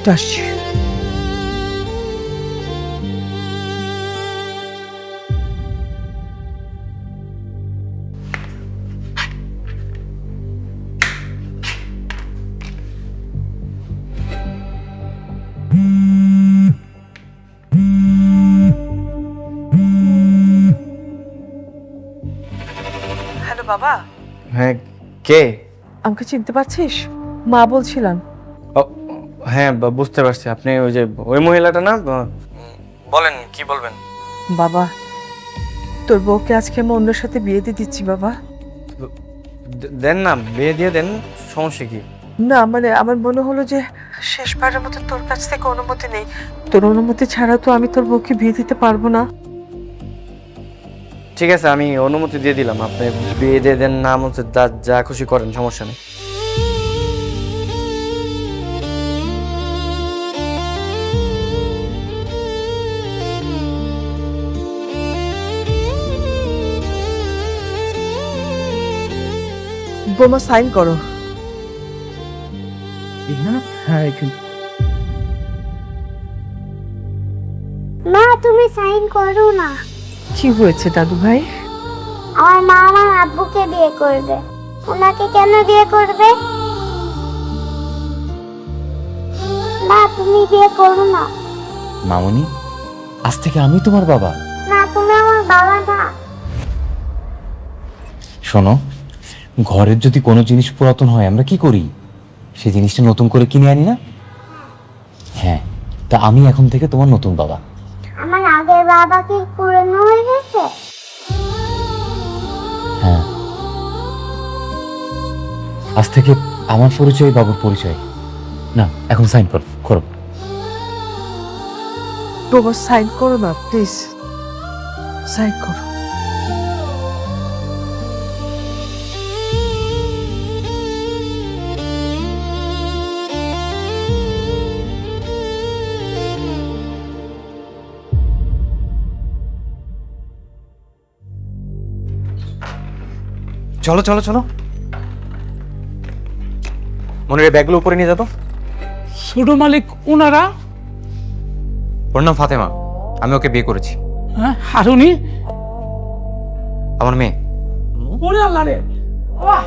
তো আসছি। হ্যালো বাবা, হ্যাঁ, কে? আমাকে চিনতে পারছিস? মা বলছিলাম। ও, হ্যাঁ, বুঝতে পারছি। আপনি ওই যে ওই মহিলাটা না? বলেন, কি বলবেন? বাবা, তোর বউকে আজকে আমি অন্যের সাথে বিয়ে দিয়ে দিচ্ছি বাবা। দেন না, বিয়ে দিয়ে দেন, সমস্যা কি? না মানে আমার মনে হলো যে শেষবারের মতো তোর কাছ থেকে অনুমতি নেই। তোর অনুমতি ছাড়া তো আমি তোর বউকে বিয়ে দিতে পারবো না। ঠিক আছে, আমি অনুমতি দিয়ে দিলাম। আপনি বিয়ে দিয়ে দেন, নাম হচ্ছে যা যা খুশি করেন, সমস্যা নেই। বোমা সাইন করো। হ্যাঁ, মা তুমি সাইন করো না। কি হয়েছে দাদু ভাই? আমার মা আমার আব্বুকে বিয়ে করবে। ওনাকে কেন বিয়ে করবে? মা তুমি বিয়ে করো না। মামনি, আজ থেকে আমি তোমার বাবা। না তুমি আমার বাবা না। শোনো, ঘরের যদি কোনো জিনিস পুরাতন হয় আমরা কি করি? সেই জিনিসটা নতুন করে কিনে আনি না? হ্যাঁ, তা আমি এখন থেকে তোমার নতুন বাবা। আমার আগের বাবা কি পুরনো হয়ে গেছে? হ্যাঁ, আজ থেকে আমার পরিচয় বাবুর পরিচয়। না, এখন সাইন করো করো। বোমা সাইন করো না প্লিজ, সাইন করো। চলো চলো চলো, মনের এই ব্যাগগুলো উপরে নিয়ে যাবো। ছোট মালিক ওনারা? ওর নাম ফাতেমা, আমি ওকে বিয়ে করেছি। হ্যাঁ, হারুনি? আমার মেয়ে। ওরে আল্লাহ রে, বাহ!